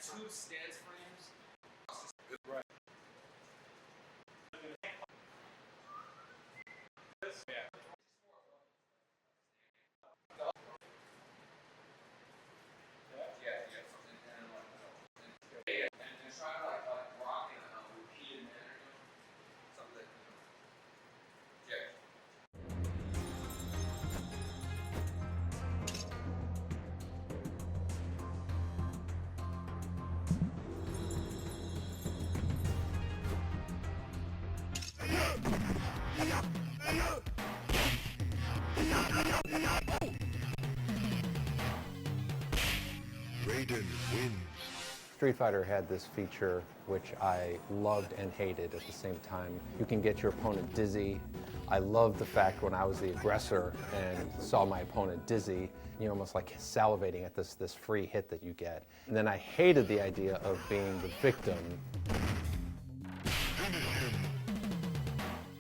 2 stance frames. Right. And try to like rock in a repeated manner, something that, Raiden wins. Street Fighter had this feature which I loved and hated at the same time. You can get your opponent dizzy. I loved the fact when I was the aggressor and saw my opponent dizzy, you're almost like salivating at this free hit that you get. And then I hated the idea of being the victim.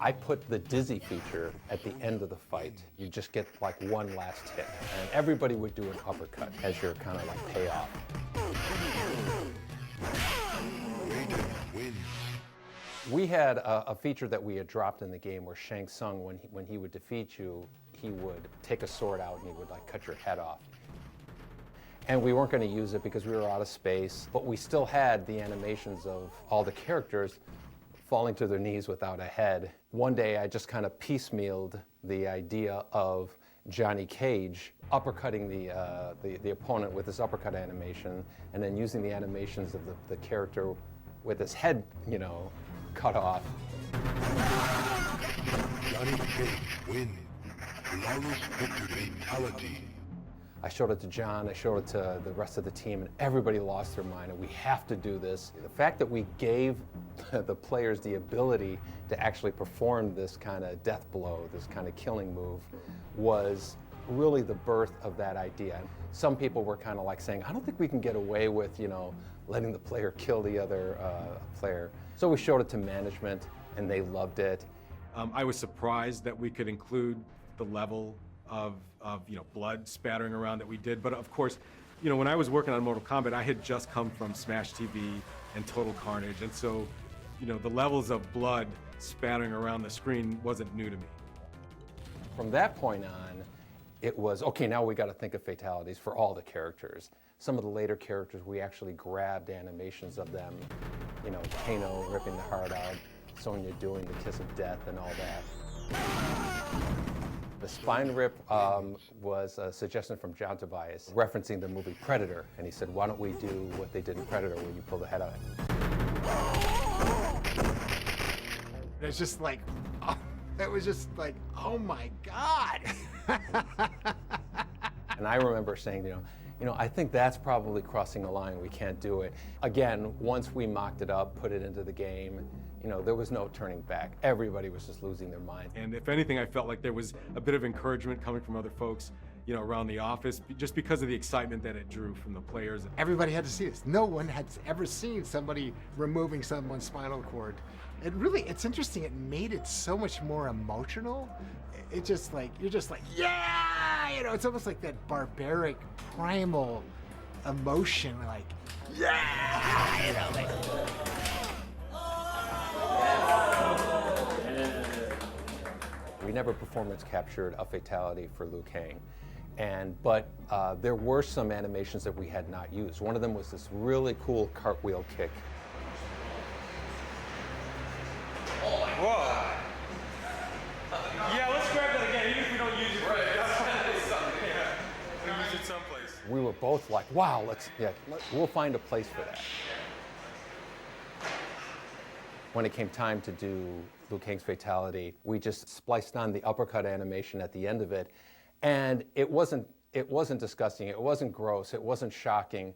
I put the dizzy feature at the end of the fight. You just get like one last hit. And everybody would do an uppercut as your kind of like payoff. We had a feature that we had dropped in the game where Shang Tsung, when he would defeat you, he would take a sword out and he would like cut your head off. And we weren't going to use it because we were out of space, but we still had the animations of all the characters falling to their knees without a head. One day I just kind of piecemealed the idea of Johnny Cage uppercutting the opponent with this uppercut animation and then using the animations of the character with his head, you know, cut off. Johnny Cage wins. Flawless victory fatality. I showed it to John, I showed it to the rest of the team, and everybody lost their mind, and we have to do this. The fact that we gave the players the ability to actually perform this kind of death blow, this kind of killing move, was really the birth of that idea. Some people were kind of like saying, I don't think we can get away with, you know, letting the player kill the other player. So we showed it to management, and they loved it. I was surprised that we could include the level of you know, blood spattering around that we did, but of course, you know, when I was working on Mortal Kombat, I had just come from Smash TV and Total Carnage, and so, you know, the levels of blood spattering around the screen wasn't new to me. From that point on, it was, okay, now we got to think of fatalities for all the characters. Some of the later characters, we actually grabbed animations of them, you know, Kano ripping the heart out, Sonya doing the kiss of death and all that. The spine rip was a suggestion from John Tobias, referencing the movie Predator, and he said, why don't we do what they did in Predator where you pull the head out? It's just like, oh, it was just like, oh my God. And I remember saying, you know, I think that's probably crossing a line. We can't do it. Again, once we mocked it up, put it into the game, you know, there was no turning back. Everybody was just losing their mind. And if anything, I felt like there was a bit of encouragement coming from other folks, you know, around the office, just because of the excitement that it drew from the players. Everybody had to see this. No one had ever seen somebody removing someone's spinal cord. It's interesting, it made it so much more emotional. It just like, you're just like, yeah! You know, it's almost like that barbaric, primal emotion, like, yeah! You know, like, we never performance captured a fatality for Liu Kang. But there were some animations that we had not used. One of them was this really cool cartwheel kick. Whoa! Yeah, let's grab that again, even if we don't use it. Right, we'll use it someplace. We were both like, wow, we'll find a place for that. When it came time to do Liu Kang's fatality, we just spliced on the uppercut animation at the end of it, and it wasn't disgusting, it wasn't gross, it wasn't shocking.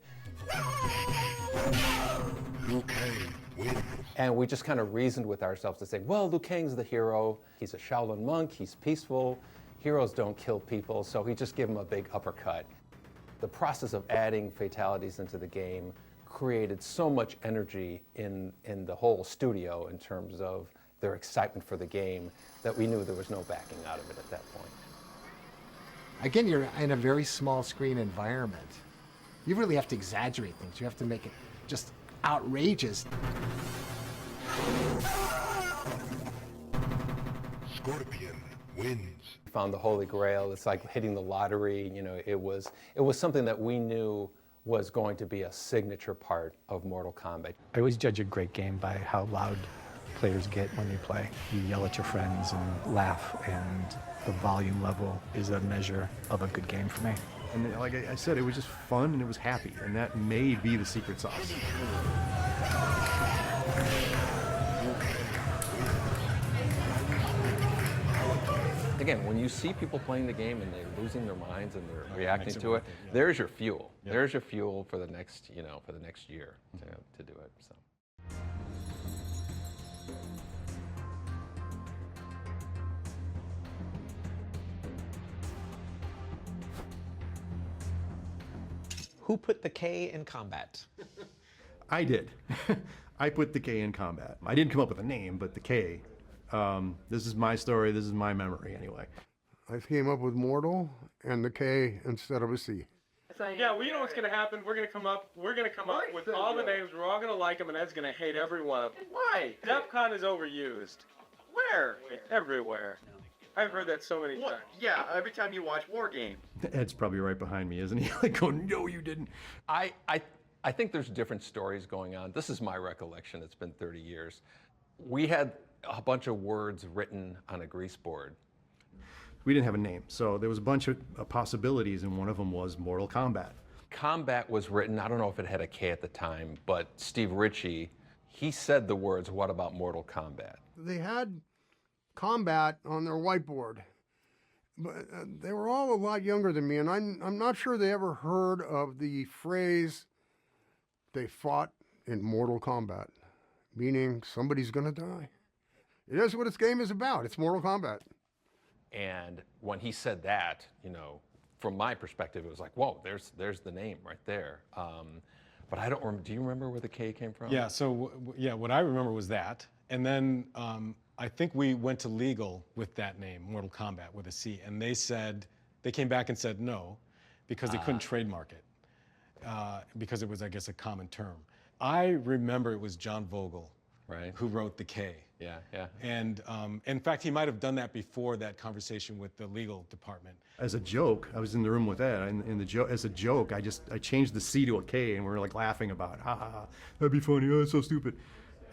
Liu Kang wins. And we just kind of reasoned with ourselves to say, well, Liu Kang's the hero, he's a Shaolin monk, he's peaceful, heroes don't kill people, so he just gave him a big uppercut. The process of adding fatalities into the game created so much energy in the whole studio in terms of their excitement for the game that we knew there was no backing out of it at that point. again, you're in a very small screen environment. You really have to exaggerate things. You have to make it just outrageous. Scorpion wins. Found the Holy Grail. It's like hitting the lottery. You know, it was something that we knew was going to be a signature part of Mortal Kombat. I always judge a great game by how loud players get when they play. You yell at your friends and laugh, and the volume level is a measure of a good game for me. And like I said, it was just fun and it was happy, and that may be the secret sauce. Again, when you see people playing the game and they're losing their minds and they're reacting to it, there's your fuel. Yeah. There's your fuel for the next, for the next year to do it. So. Who put the K in Kombat? I did. I put the K in Kombat. I didn't come up with a name, but the K. This is my story. This is my memory, anyway. I came up with Mortal and the K instead of a C. Yeah, well, you know what's going to happen. We're going to come up with all the names. We're all going to like them, and Ed's going to hate every one of them. Why? DEFCON is overused. Where? Everywhere. I've heard that so many times. Yeah, every time you watch War Game. Ed's probably right behind me, isn't he? Like, going, no, you didn't. I think there's different stories going on. This is my recollection. It's been 30 years. We had a bunch of words written on a grease board. We didn't have a name, so there was a bunch of possibilities, and one of them was Mortal Kombat. Kombat was written, I don't know if it had a K at the time, but Steve Ritchie, he said the words, "What about Mortal Kombat?" They had Combat on their whiteboard, but they were all a lot younger than me, and I'm not sure they ever heard of the phrase, "They fought in Mortal Kombat," meaning somebody's gonna die. It is what this game is about. It's Mortal Kombat. And when he said that, from my perspective, it was like, whoa, there's the name right there. But I don't remember. Do you remember where the K came from? Yeah, so, what I remember was that. And then I think we went to legal with that name, Mortal Kombat, with a C. And they came back and said no, because they couldn't trademark it. Because it was, I guess, a common term. I remember it was John Vogel, right, who wrote the K. Yeah, yeah. And in fact, he might have done that before that conversation with the legal department. As a joke, I was in the room with Ed, and as a joke, I changed the C to a K, and we were like laughing about it. Ha ha ha, that'd be funny, oh, it's so stupid.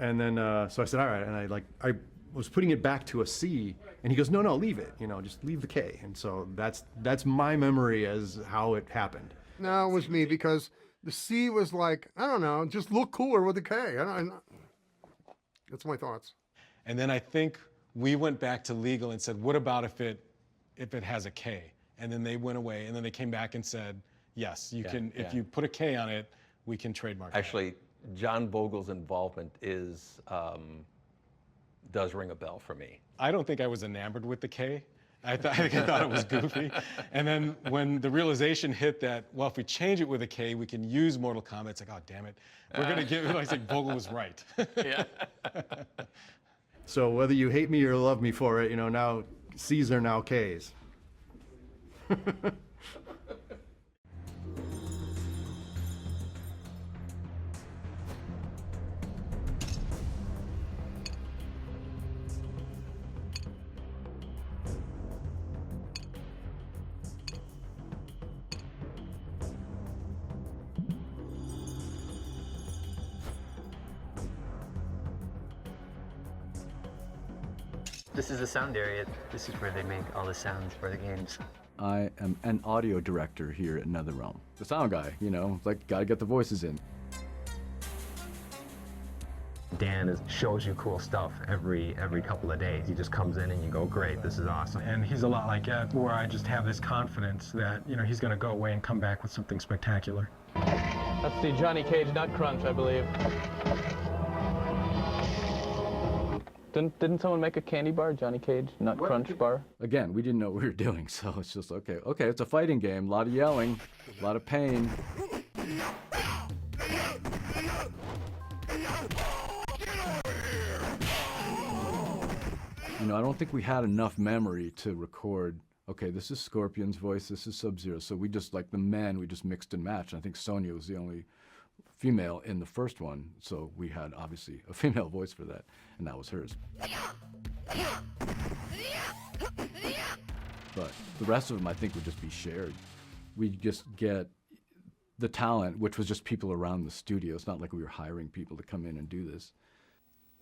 And then, so I said, all right, and I was putting it back to a C, and he goes, no, leave it, just leave the K. And so that's my memory as how it happened. No, it was me, because the C was like, I don't know, just look cooler with the K. That's my thoughts. And then I think we went back to legal and said, what about if it has a K? And then they went away, and then they came back and said, yes, you can. If you put a K on it, we can trademark it. Actually, John Vogel's involvement does ring a bell for me. I don't think I was enamored with the K. I thought it was goofy. And then when the realization hit that, well, if we change it with a K, we can use Mortal Kombat, it's like, oh, damn it. We're going to give it, I think Vogel was right. Yeah. So whether you hate me or love me for it, now C's are now K's. This is the sound area. This is where they make all the sounds for the games. I am an audio director here at NetherRealm. The sound guy, gotta get the voices in. Dan shows you cool stuff every couple of days. He just comes in and you go, great, this is awesome. And he's a lot like Ed, where I just have this confidence that, he's going to go away and come back with something spectacular. That's the Johnny Cage Nut Crunch, I believe. Didn't someone make a candy bar, Johnny Cage Nut Crunch bar? Again, we didn't know what we were doing, so it's just, okay, it's a fighting game, a lot of yelling, a lot of pain. I don't think we had enough memory to record, okay, this is Scorpion's voice, this is Sub-Zero, so we just, like the men, we just mixed and matched. I think Sonya was the only female in the first one, so we had obviously a female voice for that, and that was hers. But the rest of them, I think, would just be shared. We just get the talent, which was just people around the studio. It's not like we were hiring people to come in and do this.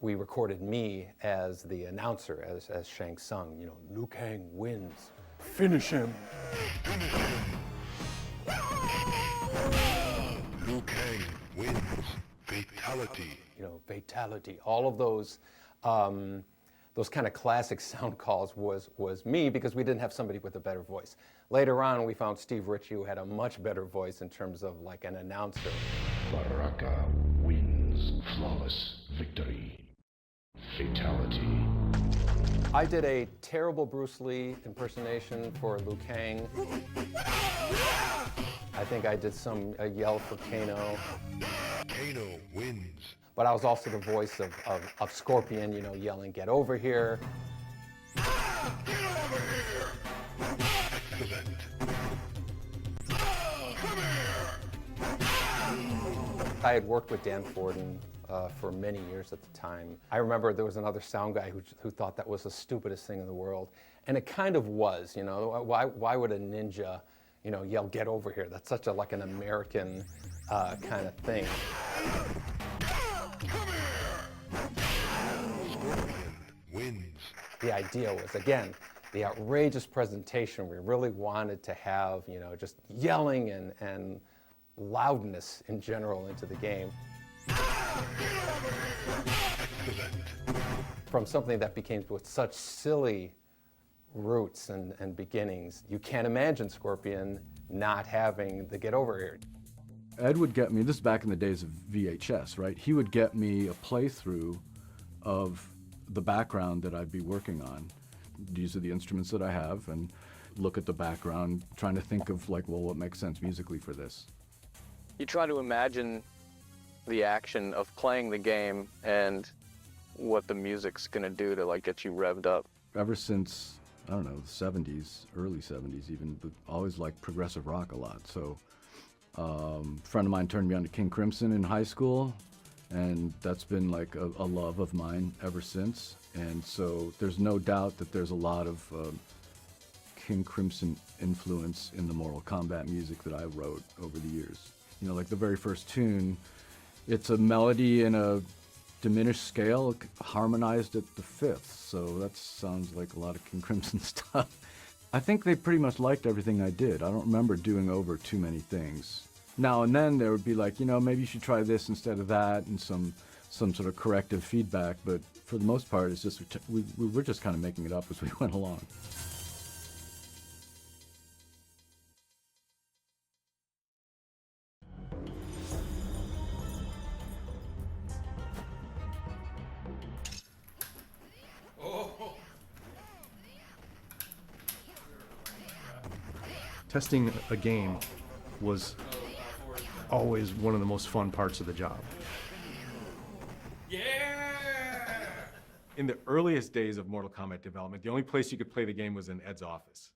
We recorded me as the announcer, as Shang Tsung. You know, Liu Kang wins. Finish him. Liu Kang wins. Fatality. You know, fatality. All of those kind of classic sound calls was me, because we didn't have somebody with a better voice. Later on, we found Steve Ritchie, who had a much better voice in terms of like an announcer. Baraka wins. Flawless victory. Fatality. I did a terrible Bruce Lee impersonation for Liu Kang. I think I did a yell for Kano. Kano wins. But I was also the voice of Scorpion, you know, yelling, "Get over here." Get over here. Excellent. Come here. I had worked with Dan Forden for many years at the time. I remember there was another sound guy who thought that was the stupidest thing in the world. And it kind of was, you know. Why would a ninja, you know, yell, "Get over here"? That's such a like an American kind of thing. Scorpion wins. The idea was, again, the outrageous presentation. We really wanted to have, you know, just yelling and loudness in general into the game. From something that became with such silly roots and beginnings, you can't imagine Scorpion not having the "Get over here." Ed would get me, this is back in the days of VHS, right? He would get me a playthrough of the background that I'd be working on. These are the instruments that I have, and look at the background, trying to think of like, well, what makes sense musically for this? You try to imagine the action of playing the game and what the music's gonna do to like get you revved up. Ever since, I don't know, the 70s, early 70s even, but always liked progressive rock a lot. So a friend of mine turned me on to King Crimson in high school, and that's been like a love of mine ever since. And so there's no doubt that there's a lot of King Crimson influence in the Mortal Kombat music that I wrote over the years. You know, like the very first tune, it's a melody in a diminished scale, harmonized at the fifth. So that sounds like a lot of King Crimson stuff. I think they pretty much liked everything I did. I don't remember doing over too many things. Now and then there would be like, you know, maybe you should try this instead of that, and some sort of corrective feedback. But for the most part, it's just we were just kind of making it up as we went along. Testing a game was always one of the most fun parts of the job. Yeah! In the earliest days of Mortal Kombat development, the only place you could play the game was in Ed's office.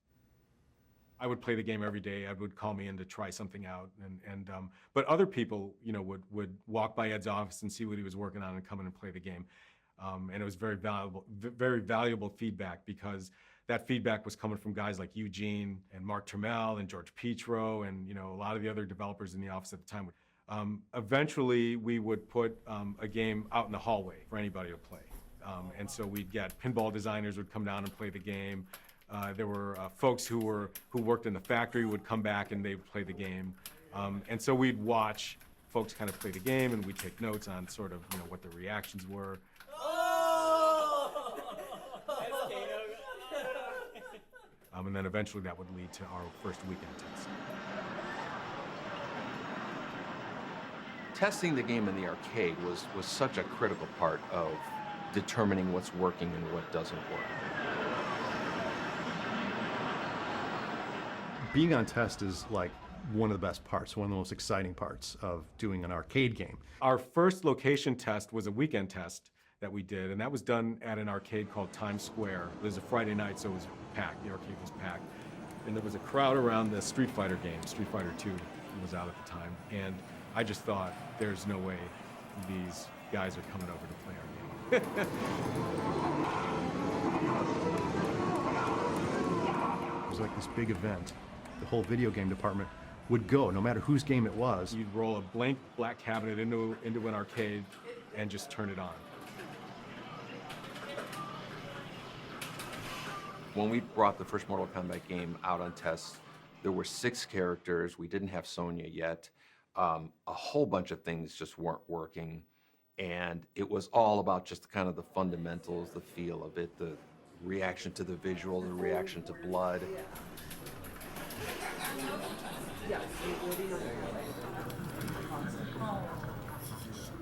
I would play the game every day. Ed would call me in to try something out, but other people, you know, would walk by Ed's office and see what he was working on and come in and play the game. And it was very valuable feedback, because that feedback was coming from guys like Eugene and Mark Trammell and George Petro and, you know, a lot of the other developers in the office at the time. Eventually, we would put a game out in the hallway for anybody to play. And so we'd get pinball designers would come down and play the game. There were folks who worked in the factory would come back and they would play the game. And so we'd watch folks kind of play the game, and we'd take notes on sort of, you know, what the reactions were. And then eventually that would lead to our first weekend test. Testing the game in the arcade was such a critical part of determining what's working and what doesn't work. Being on test is like one of the best parts, one of the most exciting parts of doing an arcade game. Our first location test was a weekend test that we did, and that was done at an arcade called Times Square. It was a Friday night, so it was packed. The arcade was packed. And there was a crowd around the Street Fighter game. Street Fighter 2 was out at the time. And I just thought, there's no way these guys are coming over to play our game. It was like this big event. The whole video game department would go, no matter whose game it was. You'd roll a blank black cabinet into an arcade and just turn it on. When we brought the first Mortal Kombat game out on tests, there were 6 characters. We didn't have Sonya yet. A whole bunch of things just weren't working. And it was all about just kind of the fundamentals, the feel of it, the reaction to the visual, the reaction to blood.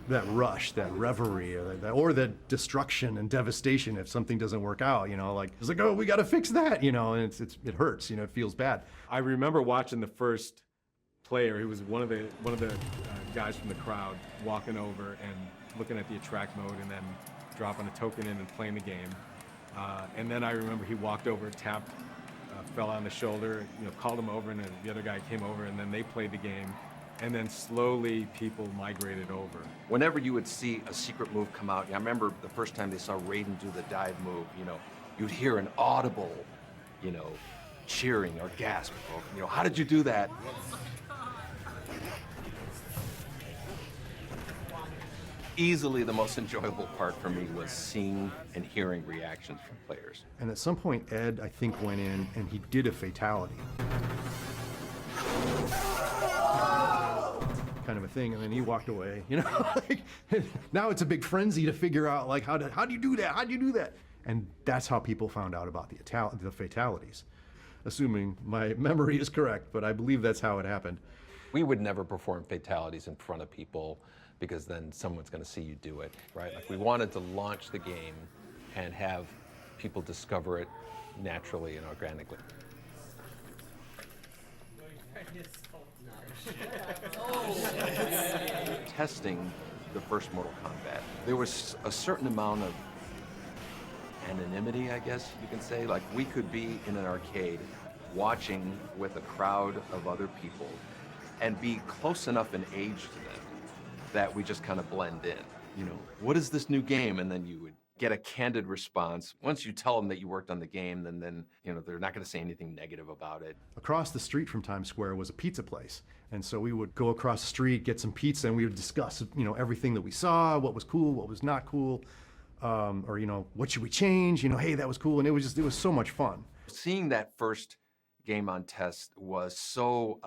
That rush, that reverie, or that destruction and devastation if something doesn't work out, you know, like, it's like, oh, we got to fix that, you know, and it hurts, you know, it feels bad. I remember watching the first player, he was one of the guys from the crowd, walking over and looking at the attract mode and then dropping a token in and playing the game. And then I remember he walked over, tapped, fell on the shoulder, you know, called him over, and then the other guy came over, and then they played the game. And then slowly people migrated over. Whenever you would see a secret move come out, I remember the first time they saw Raiden do the dive move, you know, you'd hear an audible, you know, cheering or gasp, or, you know, how did you do that? Easily the most enjoyable part for me was seeing and hearing reactions from players. And at some point, Ed, I think, went in and he did a fatality. Kind of a thing, and then he walked away, you know. Like, now it's a big frenzy to figure out, like, how do you do that? How do you do that? And that's how people found out about the fatalities. Assuming my memory is correct, but I believe that's how it happened. We would never perform fatalities in front of people because then someone's going to see you do it, right? Like, we wanted to launch the game and have people discover it naturally and organically. Testing the first Mortal Kombat, there was a certain amount of anonymity, I guess you can say. Like, we could be in an arcade watching with a crowd of other people and be close enough in age to them that we just kind of blend in. You know, what is this new game? And then you would get a candid response. Once you tell them that you worked on the game, then you know, they're not going to say anything negative about it. Across the street from Times Square was a pizza place. And so we would go across the street, get some pizza, and we would discuss, you know, everything that we saw, what was cool, what was not cool, or, you know, what should we change? You know, hey, that was cool. And it was so much fun. Seeing that first game on test was so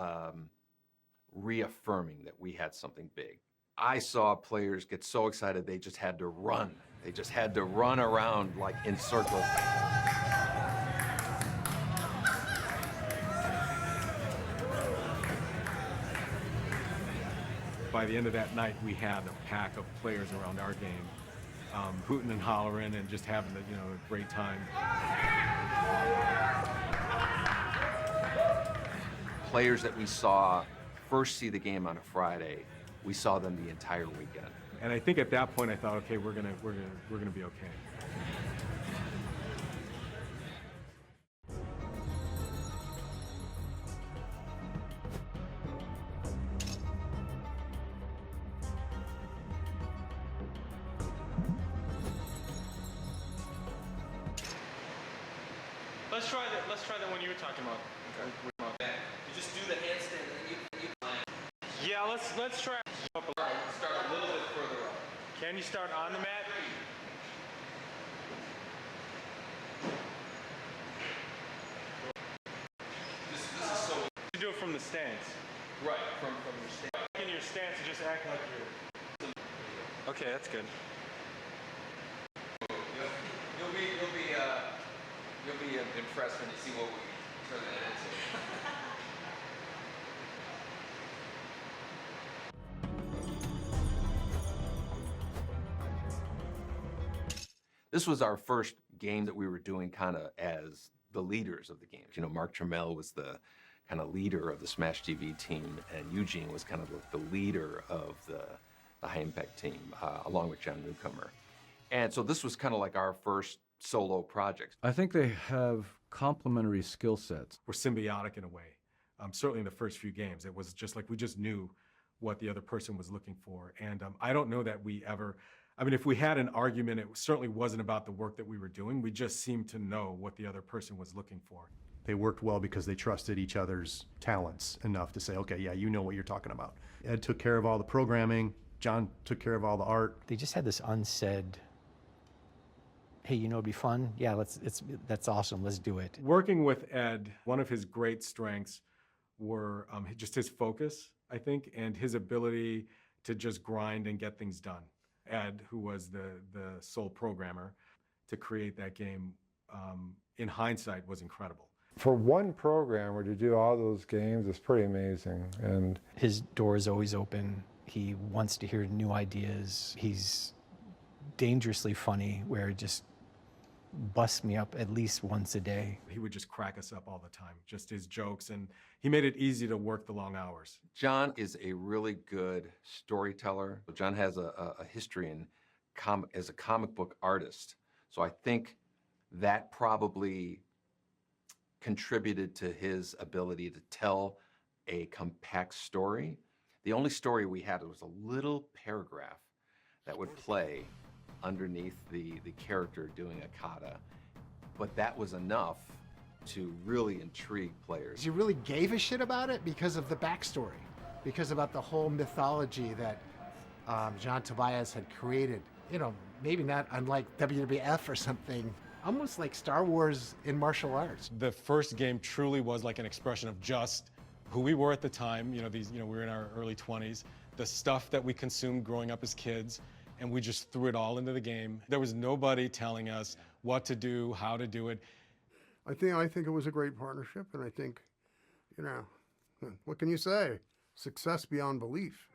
reaffirming that we had something big. I saw players get so excited they just had to run. They just had to run around like in circles. By the end of that night, we had a pack of players around our game, hooting and hollering and just having a, you know, a great time. Players that we saw first see the game on a Friday, we saw them the entire weekend. And I think at that point I thought, okay, we're gonna be okay. Let's try the one you were talking about. Okay. You just do the handstand and you climb. Yeah, let's try. Start a little bit further up. Can you start on the mat? This is so. You do it from the stance. Right, from your stance. In your stance, and just acting like you're. Okay, that's good. You'll be impressed when you see what we turn that into. This was our first game that we were doing kind of as the leaders of the games. You know, Mark Trammell was the kind of leader of the Smash TV team, and Eugene was kind of the leader of the High Impact team, along with John Newcomer. And so this was kind of like our first solo project. I think they have complementary skill sets. We're symbiotic in a way. Certainly in the first few games, it was just like we just knew what the other person was looking for. And I don't know that we ever, I mean, if we had an argument, it certainly wasn't about the work that we were doing. We just seemed to know what the other person was looking for. They worked well because they trusted each other's talents enough to say, okay, yeah, you know what you're talking about. Ed took care of all the programming. John took care of all the art. They just had this unsaid, hey, you know, it'd be fun. Yeah, that's awesome. Let's do it. Working with Ed, one of his great strengths were just his focus, I think, and his ability to just grind and get things done. Ed, who was the sole programmer to create that game, in hindsight, was incredible. For one programmer to do all those games is pretty amazing. And his door is always open. He wants to hear new ideas. He's dangerously funny, where it just busts me up at least once a day. He would just crack us up all the time, just his jokes, and he made it easy to work the long hours. John is a really good storyteller. John has a history in as a comic book artist. So I think that probably contributed to his ability to tell a compact story. The only story we had was a little paragraph that would play underneath the character doing a kata, but that was enough to really intrigue players. You really gave a shit about it because of the backstory, because about the whole mythology that John Tobias had created. You know, maybe not unlike WWF or something, almost like Star Wars in martial arts. The first game truly was like an expression of just who we were at the time. You know, we were in our early 20s, the stuff that we consumed growing up as kids, and we just threw it all into the game. There was nobody telling us what to do, how to do it. I think it was a great partnership, and I think, you know, what can you say? Success beyond belief.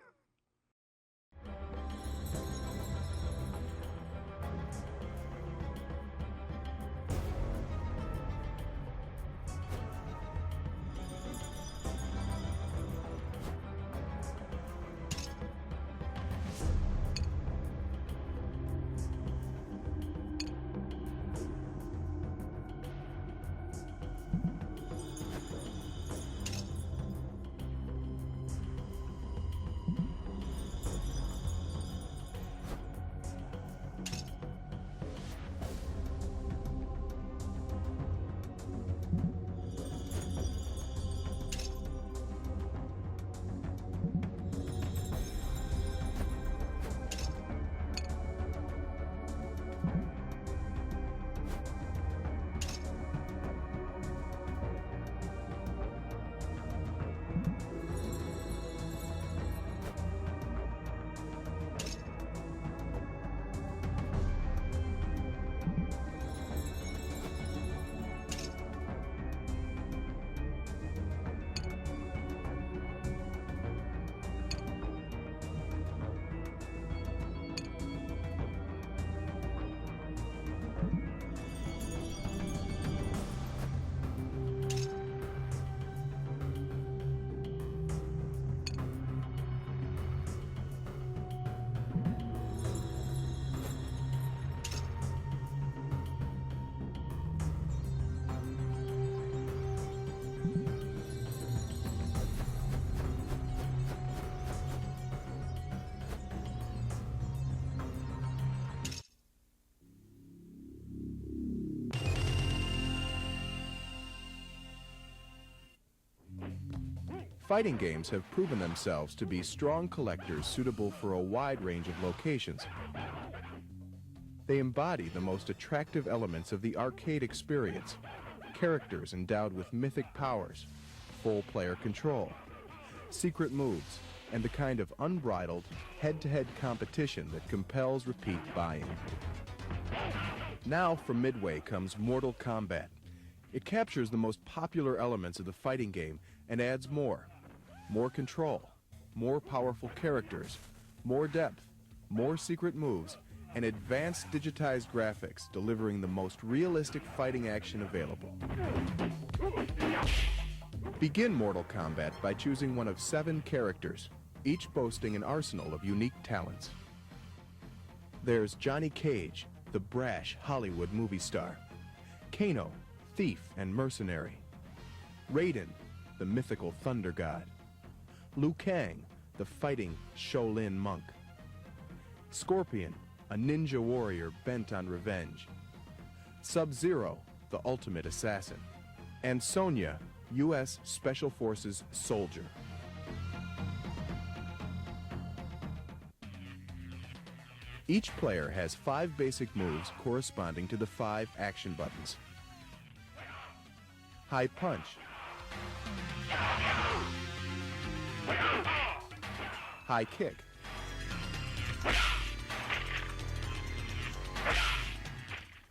Fighting games have proven themselves to be strong collectors suitable for a wide range of locations. They embody the most attractive elements of the arcade experience: characters endowed with mythic powers, full player control, secret moves, and the kind of unbridled, head-to-head competition that compels repeat buy-in. Now from Midway comes Mortal Kombat. It captures the most popular elements of the fighting game and adds more control, more powerful characters, more depth, more secret moves, and advanced digitized graphics, delivering the most realistic fighting action available. Begin Mortal Kombat by choosing one of 7 characters, each boasting an arsenal of unique talents. There's Johnny Cage, the brash Hollywood movie star; Kano, thief and mercenary; Raiden, the mythical thunder god; Liu Kang, the fighting Shaolin monk. Scorpion, a ninja warrior bent on revenge. Sub-Zero, the ultimate assassin. And Sonya, U.S. Special Forces soldier. Each player has 5 basic moves corresponding to the 5 action buttons. High punch. High kick.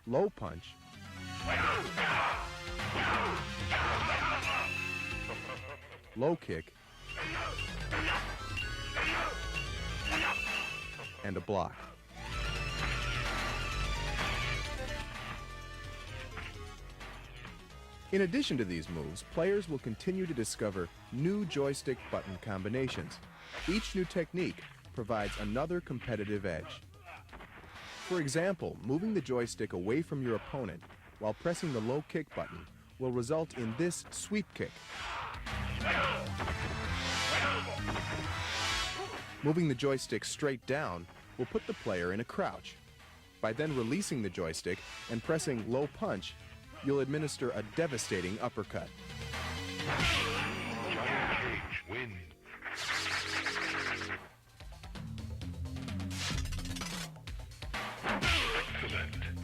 Low punch. Low kick. And a block. In addition to these moves, players will continue to discover new joystick button combinations. Each new technique provides another competitive edge. For example, moving the joystick away from your opponent while pressing the low kick button will result in this sweep kick. Moving the joystick straight down will put the player in a crouch. By then releasing the joystick and pressing low punch, you'll administer a devastating uppercut. Cage wins.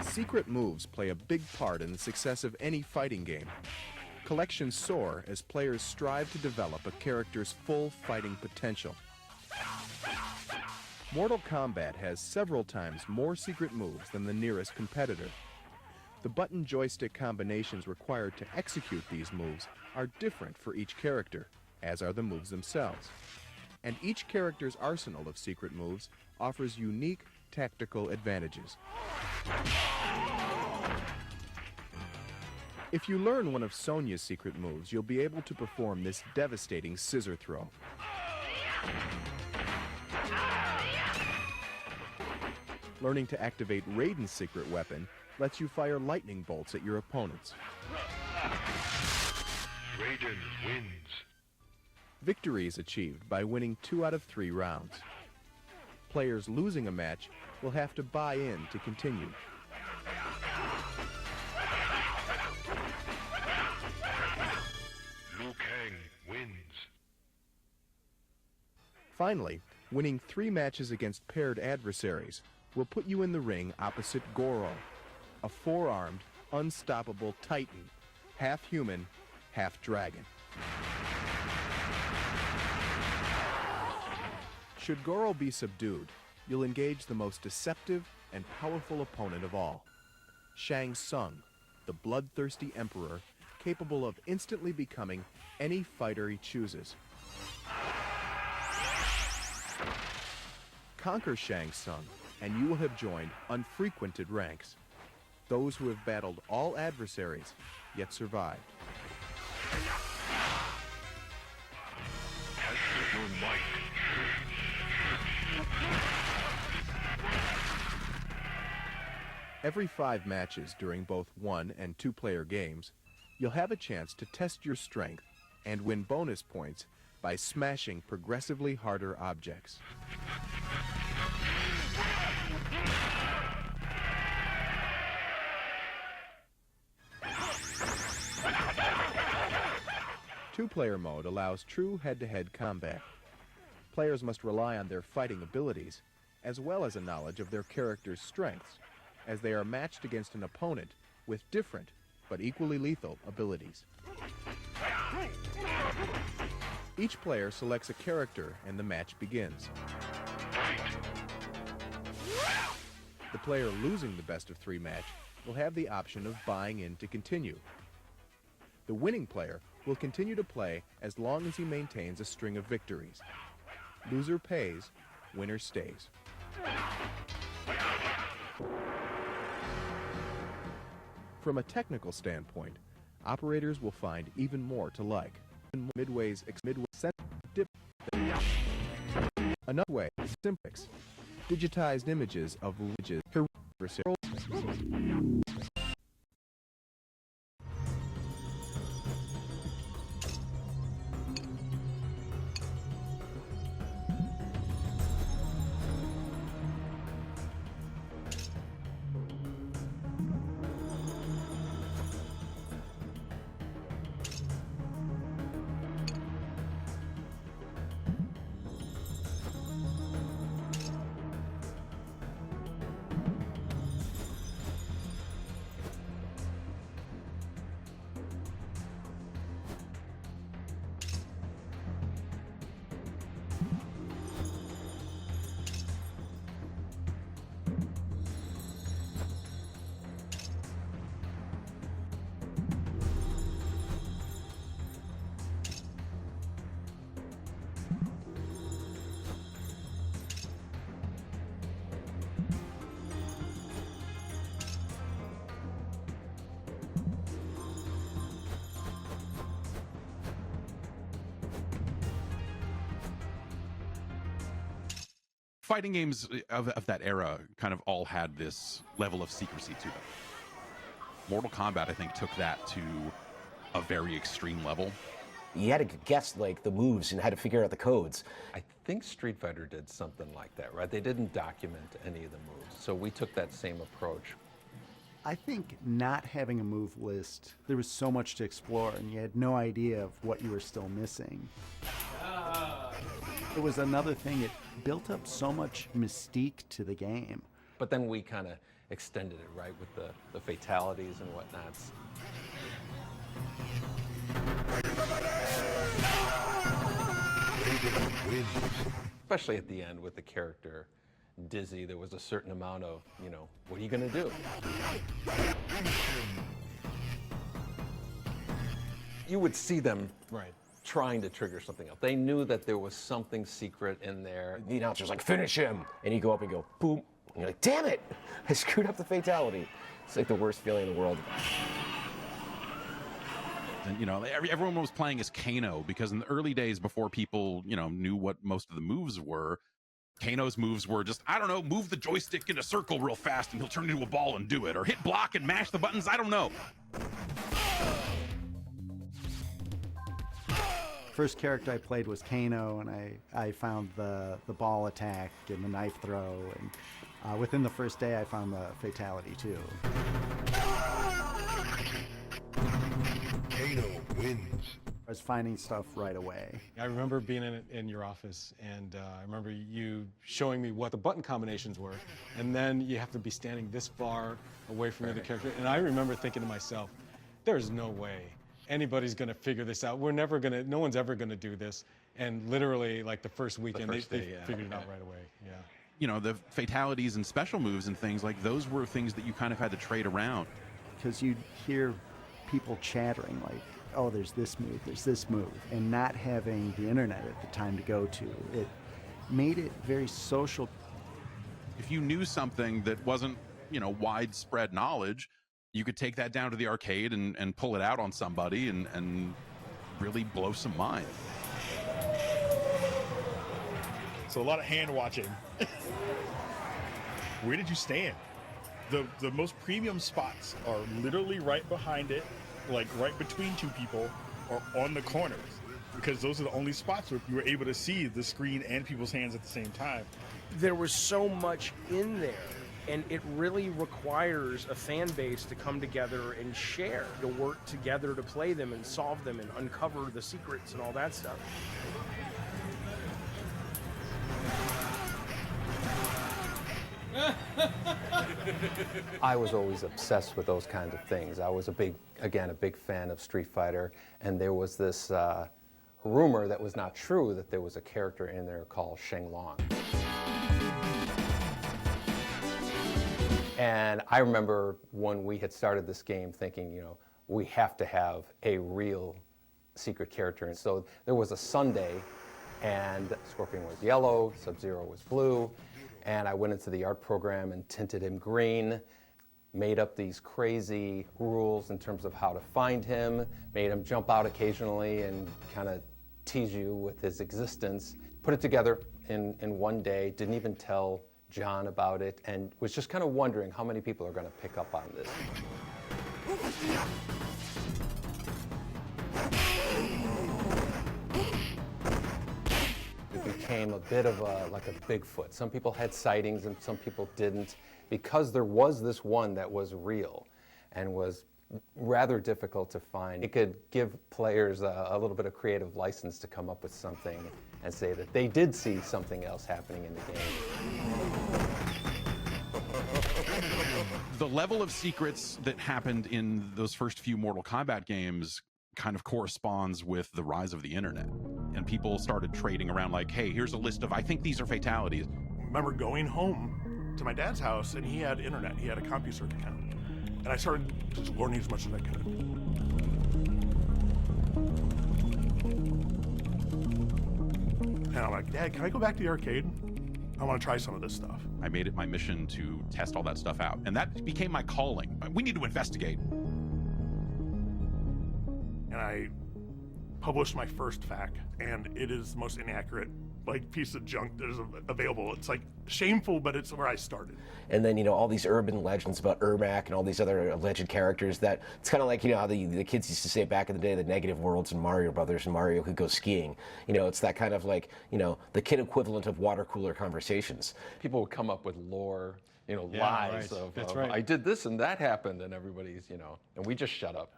Secret moves play a big part in the success of any fighting game. Collections soar as players strive to develop a character's full fighting potential. Mortal Kombat has several times more secret moves than the nearest competitor. The button joystick combinations required to execute these moves are different for each character, as are the moves themselves. And each character's arsenal of secret moves offers unique tactical advantages. If you learn one of Sonya's secret moves, you'll be able to perform this devastating scissor throw. Learning to activate Raiden's secret weapon lets you fire lightning bolts at your opponents. Raiden wins. Victory is achieved by winning 2 out of 3 rounds. Players losing a match will have to buy in to continue. Liu Kang wins. Finally, winning 3 matches against paired adversaries will put you in the ring opposite Goro, a 4-armed, unstoppable titan, half human, half dragon. Should Goro be subdued, you'll engage the most deceptive and powerful opponent of all, Shang Tsung, the bloodthirsty emperor capable of instantly becoming any fighter he chooses. Conquer Shang Tsung, and you will have joined unfrequented ranks, those who have battled all adversaries, yet survived. Test your might. Every 5 matches during both 1- and 2-player games, you'll have a chance to test your strength and win bonus points by smashing progressively harder objects. Two-player mode allows true head-to-head combat. Players must rely on their fighting abilities, as well as a knowledge of their character's strengths, as they are matched against an opponent with different, but equally lethal, abilities. Each player selects a character and the match begins. The player losing the best-of-3 match will have the option of buying in to continue. The winning player will continue to play as long as he maintains a string of victories. Loser pays, winner stays. From a technical standpoint, operators will find even more to like. Midway's dip. Another way, Simplex. Digitized images of images. Fighting games of that era kind of all had this level of secrecy to them. Mortal Kombat, I think, took that to a very extreme level. You had to guess like the moves and how to figure out the codes. I think Street Fighter did something like that, right? They didn't document any of the moves, so we took that same approach. I think not having a move list, there was so much to explore and you had no idea of what you were still missing. It was another thing, it built up so much mystique to the game. But then we kind of extended it, right, with the fatalities and whatnots. Especially at the end with the character Dizzy, there was a certain amount of, you know, what are you going to do? You would see them trying to trigger something else. They knew that there was something secret in there. The announcer's like, finish him! And you go up and go, boom. And you're like, damn it! I screwed up the fatality. It's like the worst feeling in the world. And, you know, everyone was playing as Kano because in the early days before people, you know, knew what most of the moves were, Kano's moves were just, I don't know, move the joystick in a circle real fast and he'll turn into a ball and do it, or hit block and mash the buttons, I don't know. First character I played was Kano, and I found the ball attack and the knife throw, and within the first day I found the fatality too. Kano wins. I was finding stuff right away. I remember being in your office, and I remember you showing me what the button combinations were, and then you have to be standing this far away from the other character. And I remember thinking to myself, there's no way anybody's gonna figure this out. No one's ever gonna do this. And literally, like the first weekend, they figured it out right away, yeah. You know, the fatalities and special moves and things like those were things that you kind of had to trade around. Because you'd hear people chattering like, oh, there's this move, and not having the internet at the time to go to, it made it very social. If you knew something that wasn't, you know, widespread knowledge, you could take that down to the arcade and pull it out on somebody and really blow some mind. So a lot of hand watching. Where did you stand? The most premium spots are literally right behind it, like right between two people, or on the corners, because those are the only spots where you were able to see the screen and people's hands at the same time. There was so much in there, and it really requires a fan base to come together and share, to work together to play them and solve them and uncover the secrets and all that stuff. I was always obsessed with those kinds of things. I was a big fan of Street Fighter, and there was this rumor that was not true that there was a character in there called Sheng Long. And I remember when we had started this game thinking, you know, we have to have a real secret character. And so there was a Sunday, and Scorpion was yellow, Sub-Zero was blue, and I went into the art program and tinted him green, made up these crazy rules in terms of how to find him, made him jump out occasionally and kind of tease you with his existence. Put it together in one day, didn't even tell John about it, and was just kind of wondering how many people are going to pick up on this. It became a bit of like a Bigfoot. Some people had sightings and some people didn't, because there was this one that was real and was rather difficult to find. It could give players a little bit of creative license to come up with something and say that they did see something else happening in the game. The level of secrets that happened in those first few Mortal Kombat games kind of corresponds with the rise of the internet. And people started trading around like, hey, here's a list of, I think these are fatalities. I remember going home to my dad's house, and he had internet. He had a CompuServe account. And I started just learning as much as I could. And I'm like, Dad, can I go back to the arcade? I want to try some of this stuff. I made it my mission to test all that stuff out. And that became my calling. We need to investigate. And I published my first FAQ, and it is the most inaccurate like piece of junk that is available. It's like shameful, but it's where I started. And then, you know, all these urban legends about Ermac and all these other alleged characters that it's kind of like, you know, how the kids used to say back in the day, the negative worlds in Mario Brothers and Mario could go skiing. You know, it's that kind of like, you know, the kid equivalent of water cooler conversations. People would come up with lore, you know, Yeah, lies right. of, That's of, right. I did this and that happened, and everybody's, you know, and we just shut up.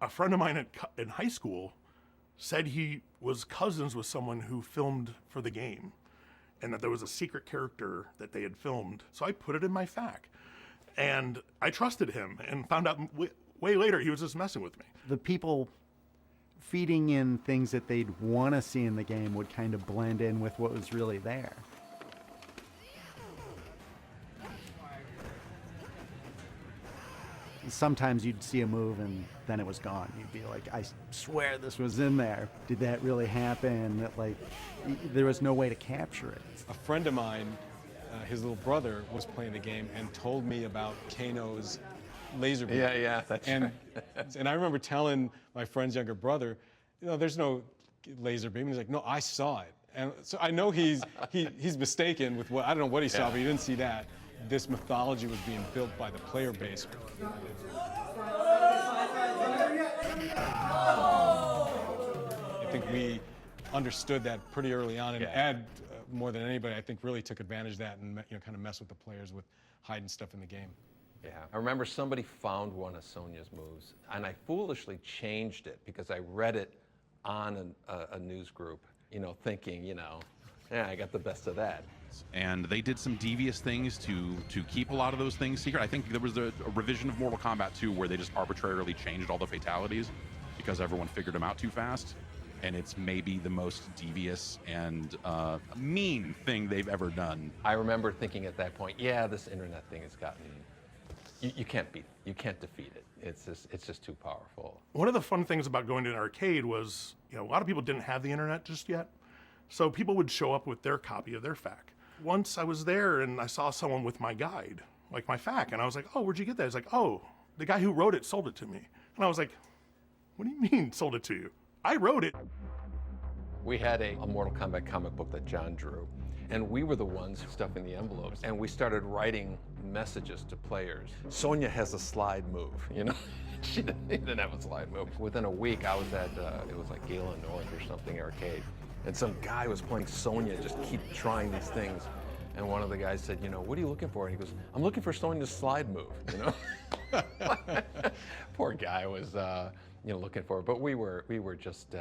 A friend of mine in high school said he was cousins with someone who filmed for the game, and that there was a secret character that they had filmed. So I put it in my FAQ, and I trusted him, and found out way later he was just messing with me. The people feeding in things that they'd want to see in the game would kind of blend in with what was really there. Sometimes you'd see a move and then it was gone. You'd be like, I swear this was in there. Did that really happen? Like, there was no way to capture it. A friend of mine, his little brother was playing the game and told me about Kano's laser beam. Yeah, that's and, right. And I remember telling my friend's younger brother, you know, there's no laser beam. He's like, no, I saw it. And so I know he's mistaken with what, I don't know what he saw, but he didn't see that. This mythology was being built by the player base. I think we understood that pretty early on, and Ed, more than anybody, I think really took advantage of that and, you know, kind of messed with the players with hiding stuff in the game. Yeah, I remember somebody found one of Sonia's moves, and I foolishly changed it because I read it on a news group, you know, thinking, you know, yeah, I got the best of that. And they did some devious things to keep a lot of those things secret. I think there was a revision of Mortal Kombat 2 where they just arbitrarily changed all the fatalities because everyone figured them out too fast. And it's maybe the most devious and mean thing they've ever done. I remember thinking at that point, yeah, this internet thing has gotten, you can't beat it. You can't defeat it. It's just too powerful. One of the fun things about going to an arcade was, you know, a lot of people didn't have the internet just yet. So people would show up with their copy of their FAQ. Once I was there and I saw someone with my guide, like my FAQ, and I was like, oh, where'd you get that? He's like, oh, the guy who wrote it sold it to me. And I was like, what do you mean sold it to you? I wrote it. We had a Mortal Kombat comic book that John drew, and we were the ones stuffing the envelopes, and we started writing messages to players. Sonya has a slide move, you know? She didn't have a slide move. Within a week, I was at, it was like Gala North or something arcade, and some guy was playing Sonya, just keep trying these things. And one of the guys said, you know, what are you looking for? And he goes, I'm looking for Sonya's slide move, you know? Poor guy was, you know, looking for it. But we were just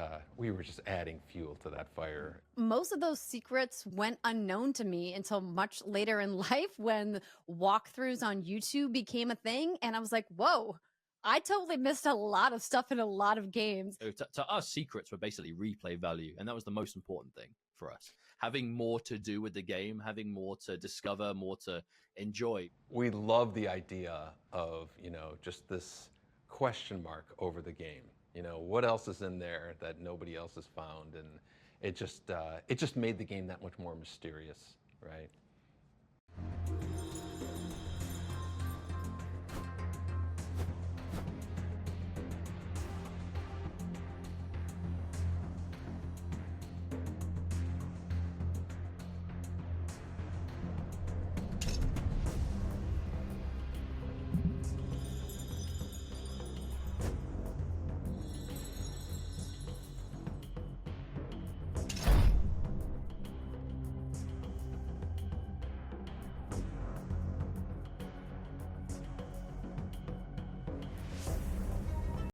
adding fuel to that fire. Most of those secrets went unknown to me until much later in life when walkthroughs on YouTube became a thing. And I was like, whoa, I totally missed a lot of stuff in a lot of games. So to us, secrets were basically replay value, and that was the most important thing for us. Having more to do with the game, having more to discover, more to enjoy. We love the idea of, you know, just this question mark over the game. You know, what else is in there that nobody else has found? And it just made the game that much more mysterious, right?